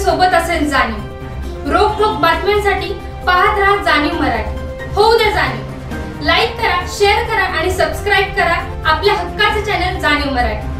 सोबत असेल जाणीव। रोखोक बातम्यांसाठी पाहत राहा जाणीव मराठी। होऊ दे जाणीव। लाईक करा, शेअर करा आणि सबस्क्राइब करा आपल्या हक्काचे चॅनल जाणीव मराठी।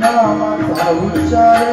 नामाचा उच्चार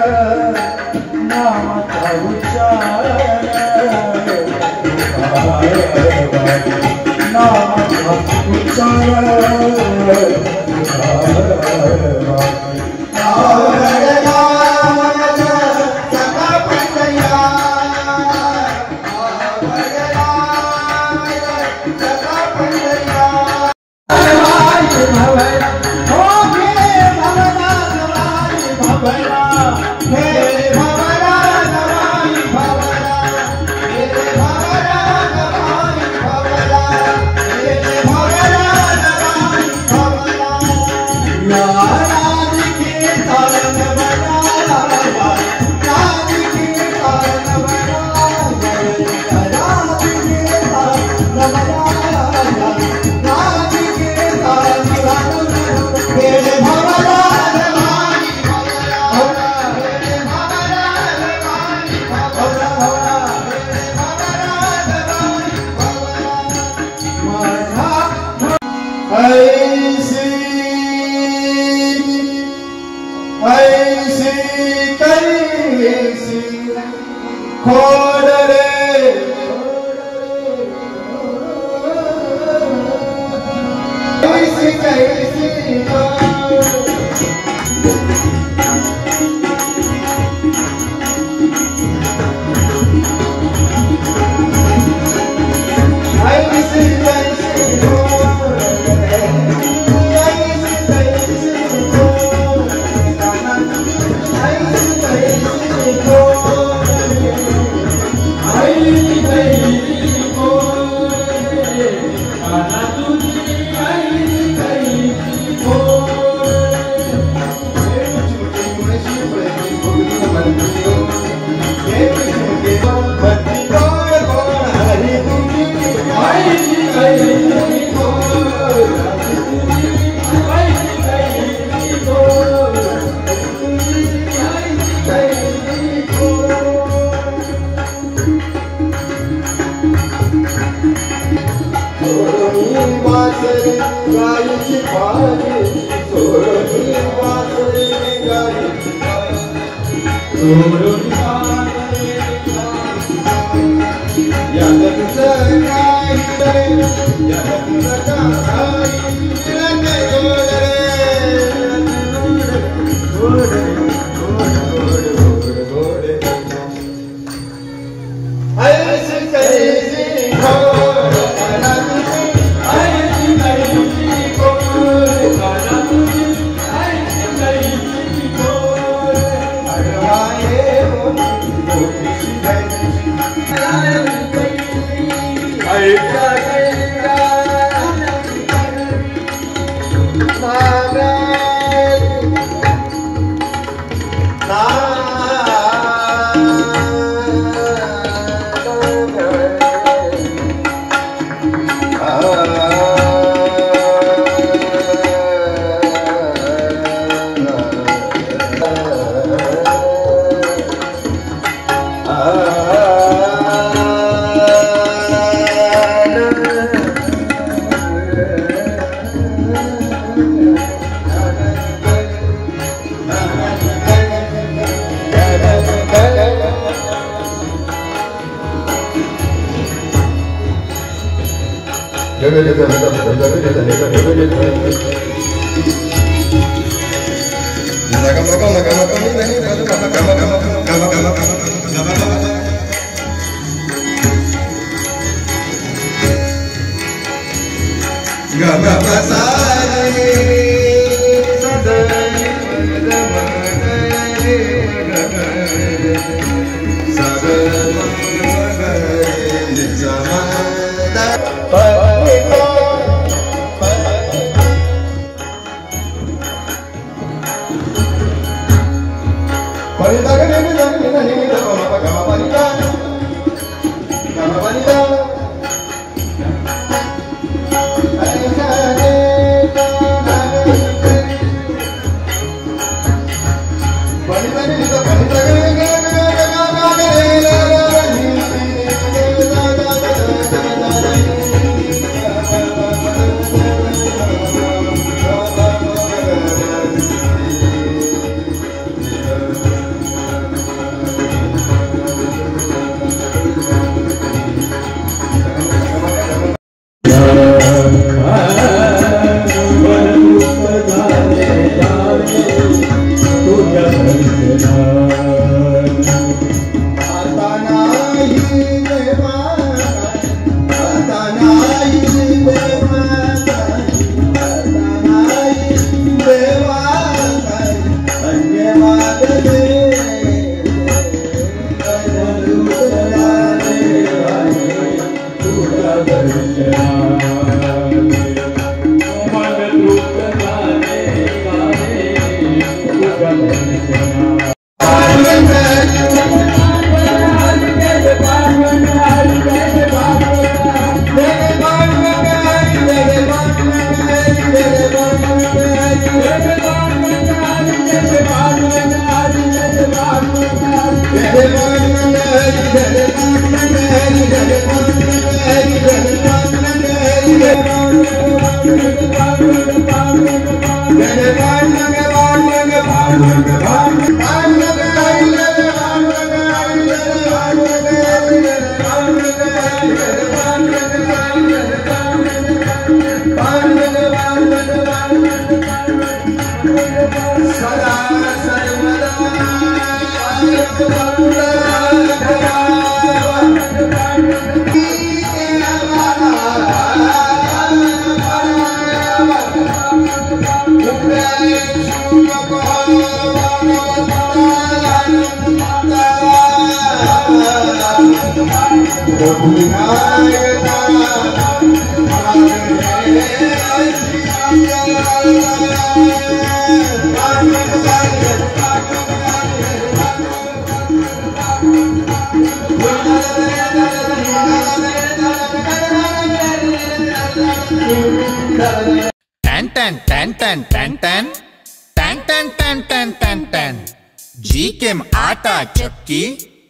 जीकेम आटा चक्की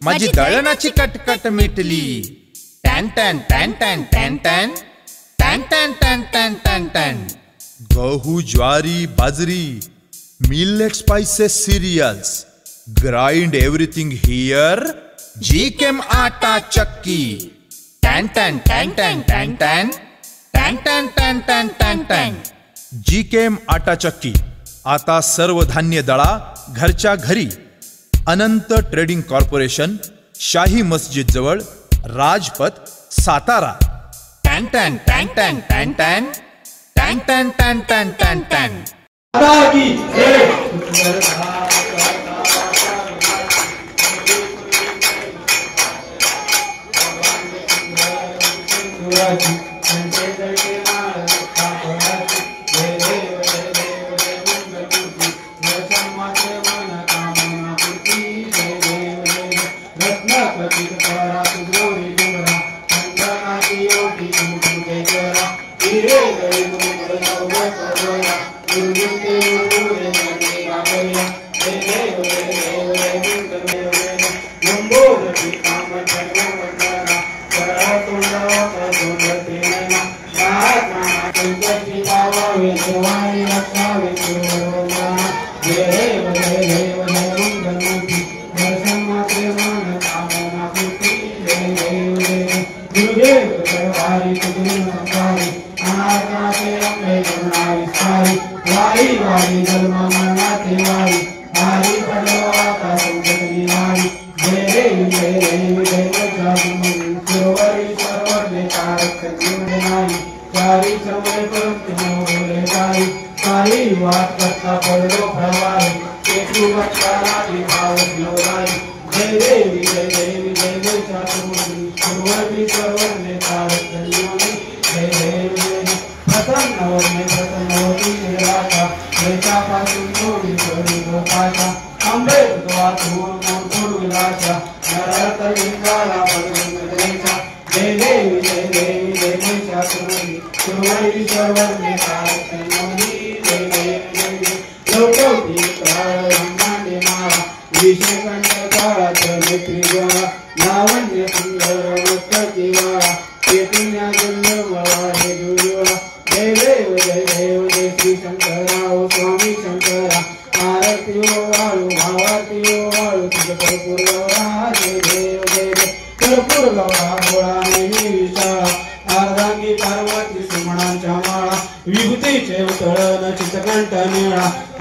माझी दळणाची कटकट मिटली. टॅन टॅन टॅन टॅन टॅन टॅन टॅन टॅन टॅन टॅन टॅन टॅन. गहू, ज्वारी, बाजरी, millet, spices, cereals, grind everything here. जीकेम आटा चक्की. टॅन टॅन टॅन टॅन टॅन टॅन टॅन टॅन टॅन टॅन टॅन टॅन. जीकेम आटा चक्की आता सर्व धान्य दळा घरच्या घरी. अनंत ट्रेडिंग कॉर्पोरेशन, शाही मस्जिद जवळ, राजपथ, सातारा. टॅन टॅन टॅन टॅन टॅन टॅन टॅन टॅन टॅन टॅन टॅन टॅन.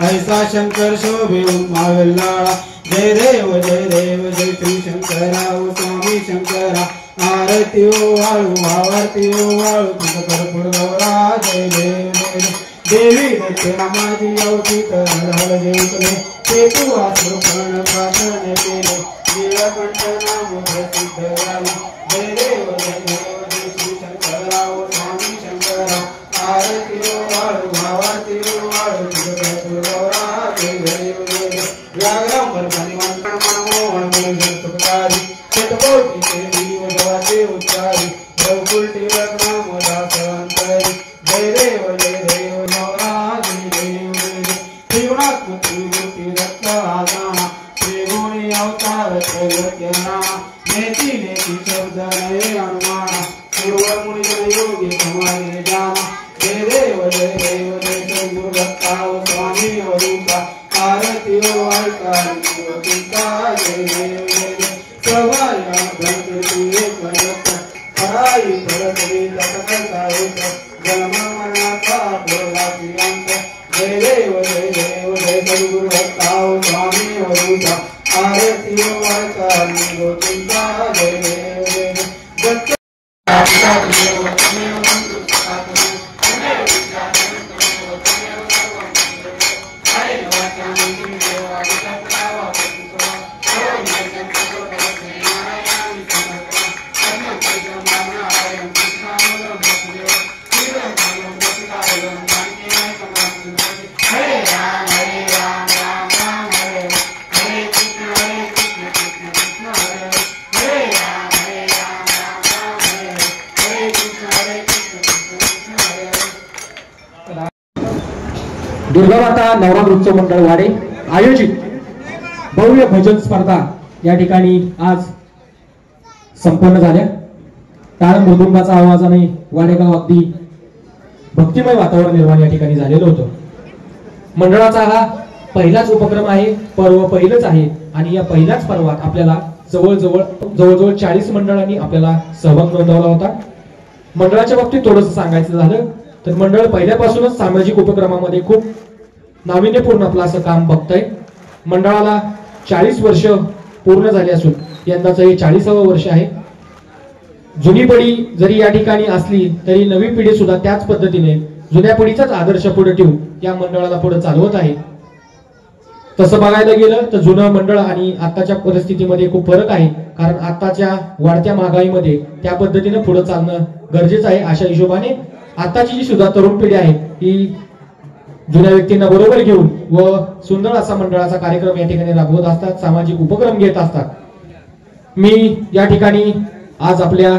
ऐसा शंकर शोभे मावेलाळा. जय देव जय श्री शंकरा ओ स्वामी शंकरा. आरती ओ वाळू भावारती ओ वाळू तुझ कर्पूर गौरा. जय देव देवी दक्षिणा माझी अवतीत झालं जिंकले. ते तू आसुर पण प्रार्थने केले. नीलकंठ नाम प्रसिद्ध झाले. जय देव जय श्री शंकरा. उलटी रत्नाम दासवंतरी जय देव नवराजी देव देव त्रिगुणात्मक त्रिमूर्ती दत्त आजाना त्रिगुणी अवतार त्रैलोक्यना नेती नेती शब्द नये अनुमाना पूर्व मुनिजन योगी समाधि जाना जय देव जय सद्गुरु दत्ताव स्वामी वरूपा आरती ओ आरती तुका जय देव प्रभाया धनकर्ती एक भक्त पराई परतरी लटकता एक जन्म मरणाचा बोलाची अंत जय देव जय सद्गुरु दत्ताव स्वामी वरूपा आरती ओ आरती तुका जय देव दत्त दुर्गामाता नवरात्र उत्सव मंडळ वाडे आयोजित भव्य भजन स्पर्धा या ठिकाणी आज संपन्न झाल्या। टाळ मृदुंगाचा आवाजाने वाडेगाव अगदी भक्तिमय वातावरण निर्माण या ठिकाणी झालेलं होतं। मंडळाचा हा पहिलाच उपक्रम आहे, पर्व पहिलंच आहे आणि या पहिल्याच पर्वात आपल्याला जवळजवळ 40 मंडळांनी आपल्याला सहभाग नोंदवला होता। मंडळाच्या बाबतीत थोडंसं सांगायचं झालं तर मंडळ पहिल्यापासूनच सामाजिक उपक्रमामध्ये खूप नाविन्यपूर्ण आपलं असं काम बघतंय। मंडळाला 40 वर्ष पूर्ण झाले असून यंदाचं हे 40वे वर्ष आहे। जुनी पिढी जरी या ठिकाणी असली तरी नवी पिढी सुद्धा त्याच पद्धतीने जुन्या पिढीचाच आदर्श पुढे ठेवून या मंडळाला पुढे चालवत आहे। तसं बघायला गेलं तर जुनं मंडळ आणि आताच्या परिस्थितीमध्ये खूप फरक आहे, कारण आताच्या वाढत्या महागाईमध्ये त्या पद्धतीने पुढे चालणं गरजेचं आहे। अशा हिशोबाने आताची जी सुद्धा तरुण पिढी आहे ही जुन्या व्यक्तींना बरोबर घेऊन व सुंदर असा मंडळाचा कार्यक्रम या ठिकाणी राबवत असतात, सामाजिक उपक्रम घेत असतात। मी या ठिकाणी आज आपल्या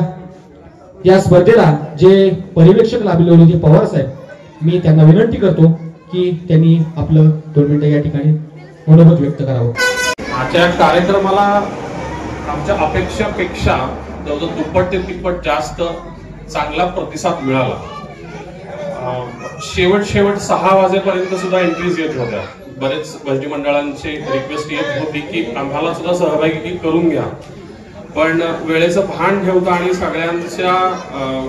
या स्पर्धेला जे पर्यवेक्षक लाभले होते पवार साहेब, मी त्यांना विनंती करतो की त्यांनी आपलं 2 मिनिटं या ठिकाणी मनोगत व्यक्त करावं। आजच्या कार्यक्रमाला आमच्या अपेक्षेपेक्षा जवळजवळ दुप्पट ते तिप्पट जास्त चांगला प्रतिसाद मिळाला। शेवट 6 वाजेपर्यंत सुद्धा एंट्रीज येत होत्या। बरेच भजनी मंडळांची रिक्वेस्ट येत होती की आम्हाला सुद्धा सहभागी करून घ्या, पण वेळेचं भान ठेवता आणि सगळ्यांच्या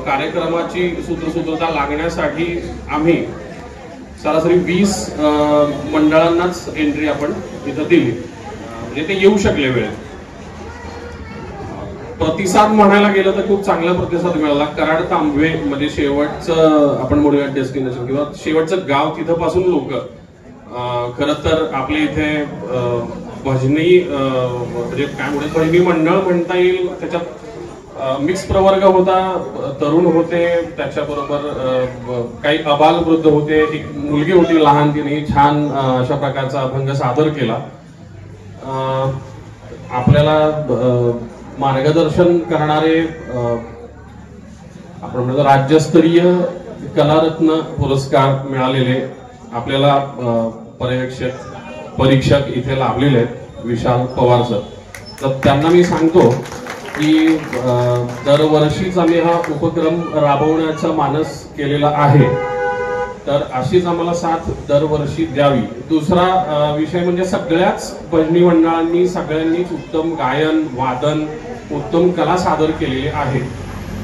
कार्यक्रमाची सूत्रसूत्रता लागण्यासाठी आम्ही सरासरी 20 मंडळांनाच एंट्री आपण इथं दिली, म्हणजे ते येऊ शकले वेळेत। प्रतिसाद म्हणायला गेलं तर खूप चांगला प्रतिसाद मिळाला। कराड तांबवे म्हणजे शेवटचं आपण म्हणूया डेस्टिनेशन किंवा शेवटचं गाव, तिथं पासून लोक खरं तर आपल्या इथे भजनी म्हणजे काय म्हणतात भजनी मंडळ म्हणता येईल, त्याच्यात मिक्स प्रवर्ग होता, तरुण होते, त्याच्याबरोबर काही अबालवृद्ध होते, एक मुलगी होती लहान, तिने छान अशा प्रकारचा अभंग सादर केला। आपल्याला मार्गदर्शन करणारे आपण म्हणतो राज्यस्तरीय कलारत्न पुरस्कार मिळालेले आपल्याला परीक्षक इथे लाभलेले आहेत, विशाल पवार सर। तर त्यांना मी सांगतो की दरवर्षीच आम्ही हा उपक्रम राबवण्याचा मानस केलेला आहे, तर अशीच आम्हाला साथ दरवर्षी द्यावी। दुसरा विषय म्हणजे सगळ्याच भजनी मंडळांनी सगळ्यांनीच उत्तम गायन वादन उत्तम कला सादर केलेली आहे।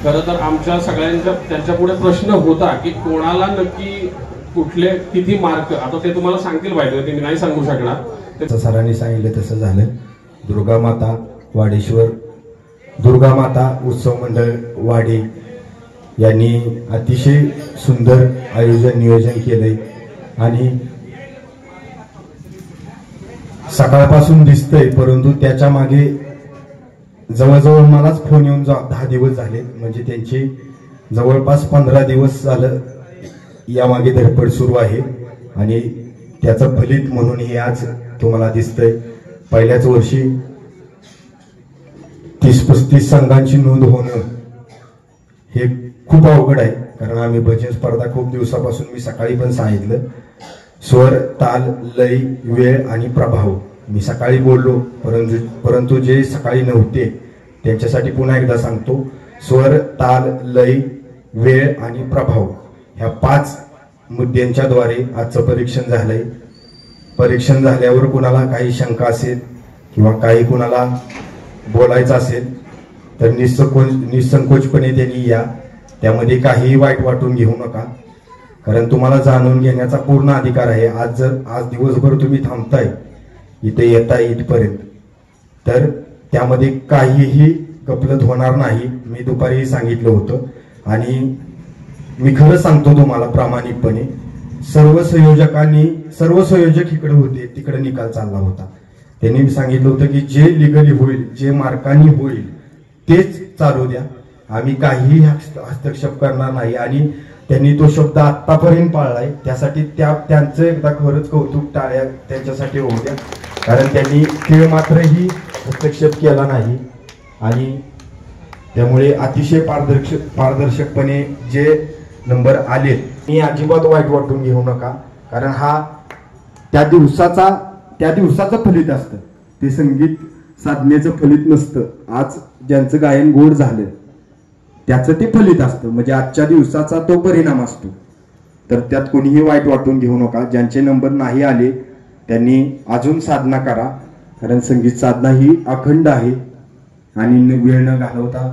खरं तर आमच्या सगळ्यांच्या त्यांच्या पुढे प्रश्न होता की कोणाला नक्की कुठले किती मार्क, आता ते तुम्हाला सांगतील पाहिजे, ते मी नाही सांगू शकणार। सरांनी सांगितलं तसं झालं। दुर्गामाता वाडेश्वर दुर्गामाता उत्सव मंडळ वाडी यांनी अतिशय सुंदर नियोजन केलंय आणि सकाळपासून दिसतंय, परंतु त्याच्या मागे जवळजवळ मलाच फोन येऊन 10 दिवस झाले, म्हणजे त्यांची जवळपास 15 दिवस झालं यामागे धडपड सुरू आहे आणि त्याचं फलित म्हणून हे आज तुम्हाला दिसतंय। पहिल्याच वर्षी 30-35 संघांची नोंद होणं हे खूप अवघड आहे, कारण आम्ही भजन स्पर्धा खूप दिवसापासून मी सकाळी पण सांगितलं, स्वर, ताल, लय, वेळ आणि प्रभाव मी सकाळी बोललो, परंतु जे सकाळी नव्हते त्यांच्यासाठी पुन्हा एकदा सांगतो, स्वर, ताल, लय, वेळ आणि प्रभाव ह्या 5 मुद्द्यांच्या द्वारे आजचं परीक्षण झालंय. परीक्षण झाल्यावर कुणाला काही शंका असेल किंवा काही कुणाला बोलायचं असेल तर निसंकोचपणे त्यांनी या, त्यामध्ये काहीही वाईट वाटून घेऊ नका, कारण तुम्हाला जाणून घेण्याचा पूर्ण अधिकार आहे. आज दिवसभर तुम्ही थांबताय इथे येताय इथपर्यंत, तर त्यामध्ये काहीही गफलत होणार नाही. मी दुपारी सांगितलं होतं आणि मी खरं सांगतो तुम्हाला प्रामाणिकपणे, सर्व संयोजक इकडे होते, तिकडे निकाल चालला होता. त्यांनी सांगितलं होतं की जे लिगली होईल, जे मार्कांनी होईल तेच चालू द्या, आम्ही काहीही हस्तक्षेप करणार नाही. आणि त्यांनी तो शब्द आतापर्यंत पाळलाय, त्यासाठी त्यांचं एकदा खरंच कौतुक, टाळ्या त्यांच्यासाठी होऊ द्या, कारण त्यांनी खेळ मात्रही हस्तक्षेप केला नाही. आणि त्यामुळे अतिशय पारदर्शकपणे जे नंबर आले, मी अजिबात वाईट वाटून घेऊ नका, कारण हा त्या दिवसाचं फलित असतं, ते संगीत साधनेचं फलित नसतं. आज ज्यांचं गायन गोड झालं त्याचं ते फलित असतं, म्हणजे आजच्या दिवसाचा तो परिणाम असतो. तर त्यात कोणीही वाईट वाटून घेऊ नका. ज्यांचे नंबर नाही आले त्यांनी अजून साधना करा, कारण संगीत साधना ही अखंड आहे आणि वेळ न घालवता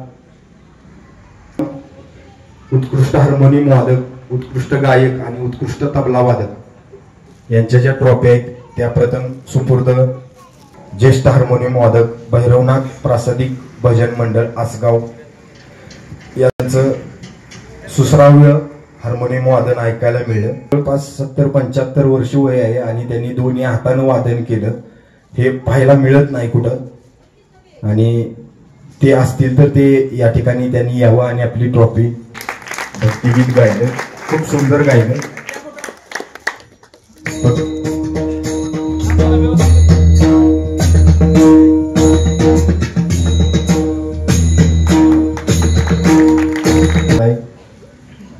उत्कृष्ट हार्मोनियम वादक, उत्कृष्ट गायक आणि उत्कृष्ट तबला वादक यांच्या ज्या ट्रॉफी आहेत त्या प्रथम सुपूर्द ज्येष्ठ हार्मोनियम वादक भैरवनाथ प्रासादिक भजन मंडळ आसगाव यांचं सुश्राव्य हार्मोनियम वादन ऐकायला मिळलं. जवळपास 70-75 वर्ष वय आहे आणि त्यांनी दोन्ही हातानं वादन केलं, हे पाहायला मिळत नाही कुठं. आणि ते असतील तर ते या ठिकाणी त्यांनी यावं आणि आपली ट्रॉफी, भक्तिगीत गायलं, खूप सुंदर गायलं.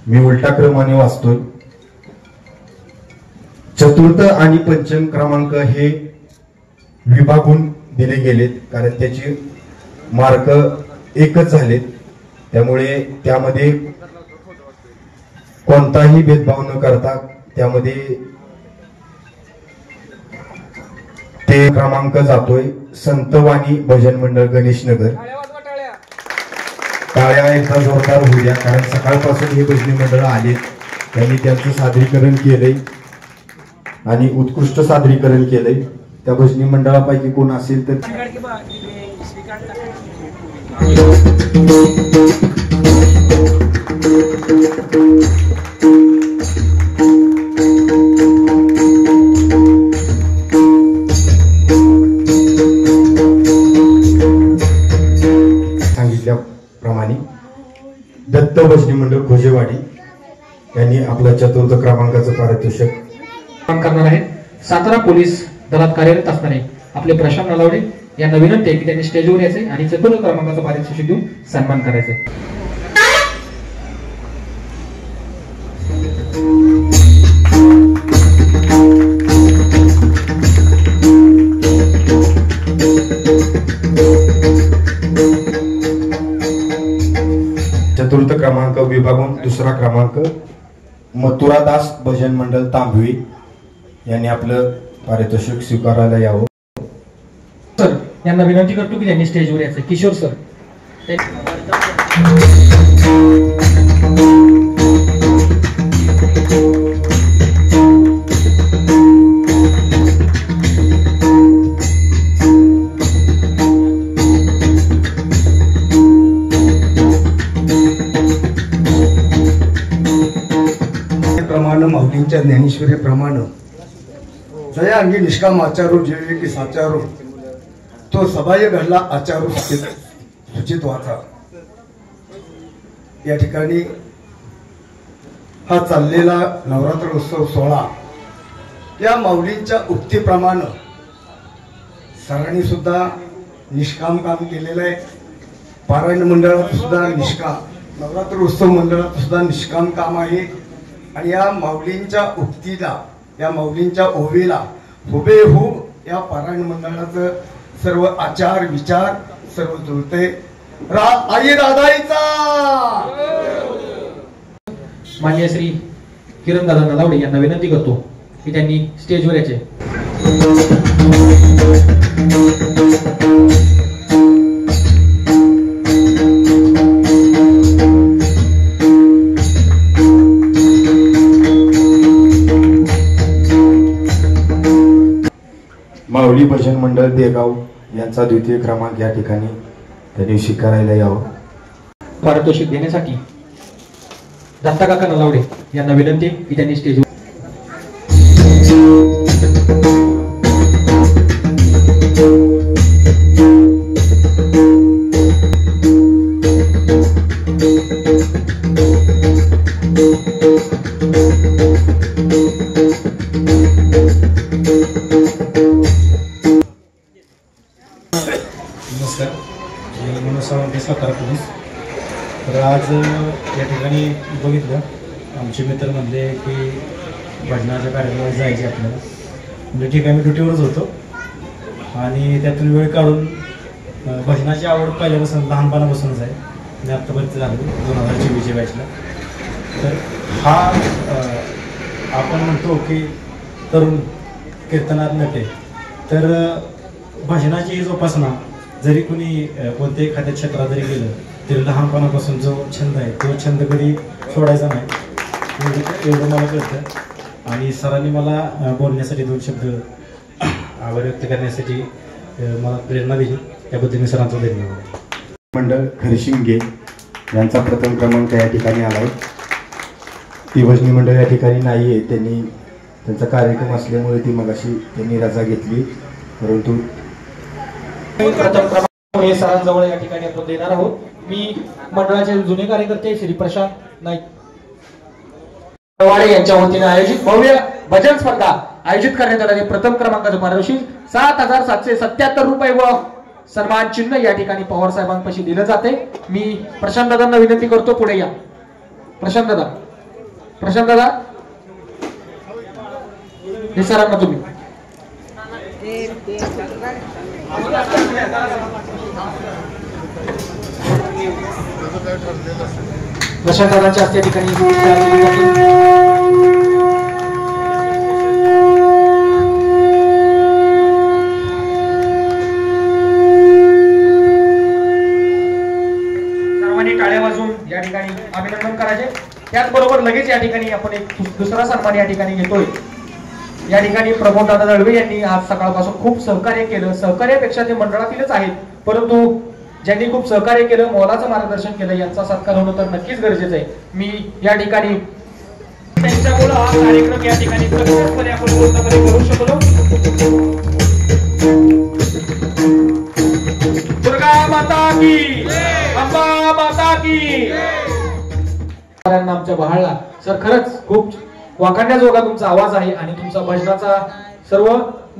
मी उलटा क्रमाने वाचतोय. चतुर्थ आणि पंचम क्रमांक हे विभागून दिले गेलेत, कारण त्याचे मार्क एकच झालेत, त्यामुळे त्यामध्ये कोणताही भेदभाव न करता त्यामध्ये ते क्रमांक जातोय संतवाणी भजन मंडळ गणेशनगर. टाळ्या एकदा जोरदार होऊ द्या, कारण सकाळपासून हे भजनी मंडळ आले, त्यांनी त्यांचं सादरीकरण केलंय आणि उत्कृष्ट सादरीकरण केलंय. त्या भजनी मंडळापैकी कोण असेल तर सांगितल्याप्रमाणे दत्त भजनी मंडळ खोजेवाडी यांनी आपल्या चतुर्थ क्रमांकाचं पारितोषिक करणार आहेत. सातारा पोलीस दलात कार्यरत असणारे आपले प्रशांत नलावडे यांना विनंती आहे की त्यांनी स्टेजवर यायचे आणि चतुर्थ क्रमांकाचं पारितोषिक देऊन सन्मान करायचे. चतुर्थ क्रमांक विभागून दुसरा क्रमांक मथुरादास भजन मंडळ तांबवी यांनी आपलं पारितोषिक स्वीकारायला यावं. सर यांना विनंती करतो की त्यांनी स्टेजवर यायचं. किशोर सर. माऊलींच्या ज्ञानेश्वरी प्रमाण जया अंगी निष्काम आचारो जेवे की साचारो तो सबाय घडला आचारो सुचित वाचा. या ठिकाणी हा चाललेला नवरात्र उत्सव सोहळा या माऊलींच्या उक्तीप्रमाणे सरांनी सुद्धा निष्काम काम केलेलं आहे. पारायण मंडळात सुद्धा निष्काम नवरात्र उत्सव मंडळात सुद्धा निष्काम काम आहे आणि या माऊलींच्या उक्तीला, या माऊलींच्या ओवेला हुबेहूब या पारायण मंडळाचं सर्व आचार विचार सर्व जुळते. आई राधाईचा. मान्य श्री किरण दादा नलावडे यांना विनंती करतो की त्यांनी स्टेजवर यायचे. माऊली भजन मंडळ देगाव यांचा द्वितीय क्रमांक या ठिकाणी त्यांनी स्वीकारायला यावं. पारितोषिक देण्यासाठी दत्ता काका नलावडे यांना विनंती की त्यांनी स्टेजवर. नमस्कार, मी मनोज सावंत, सातारा पोलीस. तर आज या ठिकाणी बघितलं आमचे मित्र म्हणले की भजनाच्या कार्यक्रमात जायचे आपल्याला. म्हणजे ठीक आहे, मी ड्युटीवरच होतो आणि त्यातून वेळ काढून भजनाची आवड पहिल्यापासून लहानपणापासूनच आहे. मी आत्तापर्यंत झालो 2024 बॅचला. तर हा आपण म्हणतो की तरुण कीर्तनात नटे, तर भजनाची ही जोपासना जरी कुणी कोणत्याही एखाद्या क्षेत्रात जरी गेलं तरी लहानपणापासून जो छंद आहे तो छंद कधी सोडायचा नाही, एवढं मला कळतं. आणि सरांनी मला बोलण्यासाठी 2 शब्द आभार व्यक्त करण्यासाठी मला प्रेरणा दिली, त्याबद्दल मी सरांचा धन्यवाद. मंडळ खरशिंगे यांचा प्रथम क्रमांक या ठिकाणी आलाय. ती भजनी मंडळ या ठिकाणी नाही आहे, त्यांनी त्यांचा कार्यक्रम असल्यामुळे ती मगाशी त्यांनी रजा घेतली. परंतु प्रथम क्रमांक हे सरांजवळ या ठिकाणी आपण देणार आहोत. मी मंडळाचे जुने कार्यकर्ते श्री प्रशांत नाईक यांच्या वतीने आयोजित भव्य भजन स्पर्धा आयोजित करण्यात आली. प्रथम क्रमांकाचं पारितोषिक 7,777 रुपये व सन्मान चिन्ह या ठिकाणी पवार साहेबांपाशी दिलं जाते. मी प्रशांत दादांना विनंती करतो, पुढे या. प्रशांत दादा हे सरांना तुम्ही. प्रशांत दादांच्या हस्ते ठिकाणी सर्वांनी टाळ्या वाजवून या ठिकाणी अभिनंदन करायचे. त्याचबरोबर लगेच या ठिकाणी आपण एक दुसरा सन्मान या ठिकाणी घेतोय. या ठिकाणी प्रमोद दादा दळवे यांनी आज सकाळपासून खूप सहकार्य केलं. सहकार्यापेक्षा ते मंडळातीलच आहेत, परंतु ज्यांनी खूप सहकार्य केलं, मोलाचं मार्गदर्शन केलं, यांचा सत्कार होणं तर नक्कीच गरजेचं आहे. मी या ठिकाणी त्यांच्यामुळे हा कार्यक्रम या ठिकाणी सक्सेसफुली आपण पूर्णपणे करू शकलो. दुर्गा माता की, अंबा माता की. आमच्या बहाळला सर, खरंच खूप वाखाणण्याजोगा तुमचा आवाज आहे आणि तुमचा भजनाचा सर्व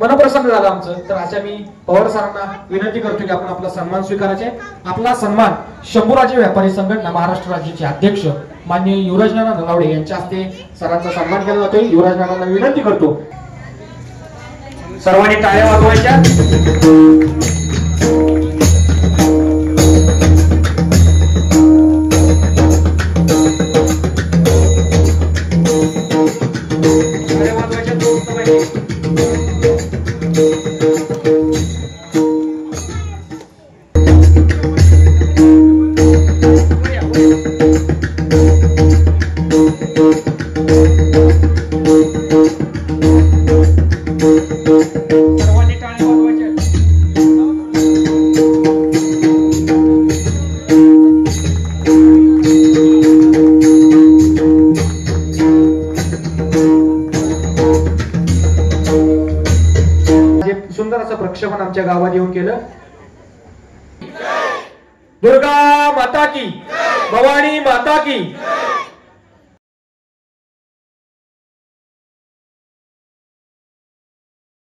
मनप्रसन्न झाला आमचं. तर अशा मी पवार सरांना विनंती करतो की आपण आपला सन्मान स्वीकारायचे. आपला सन्मान शंभूराजे व्यापारी संघटना महाराष्ट्र राज्याचे अध्यक्ष माननीय युवराज नाना नलावडे यांच्या हस्ते सरांचा सन्मान केला जातोय. युवराज नानांना विनंती करतो सर्वांनी टाळ्या वाजवायच्या. सुंदर असं प्रक्षेपण आमच्या गावात येऊन केलं. दुर्गा माता की, भवानी माता की.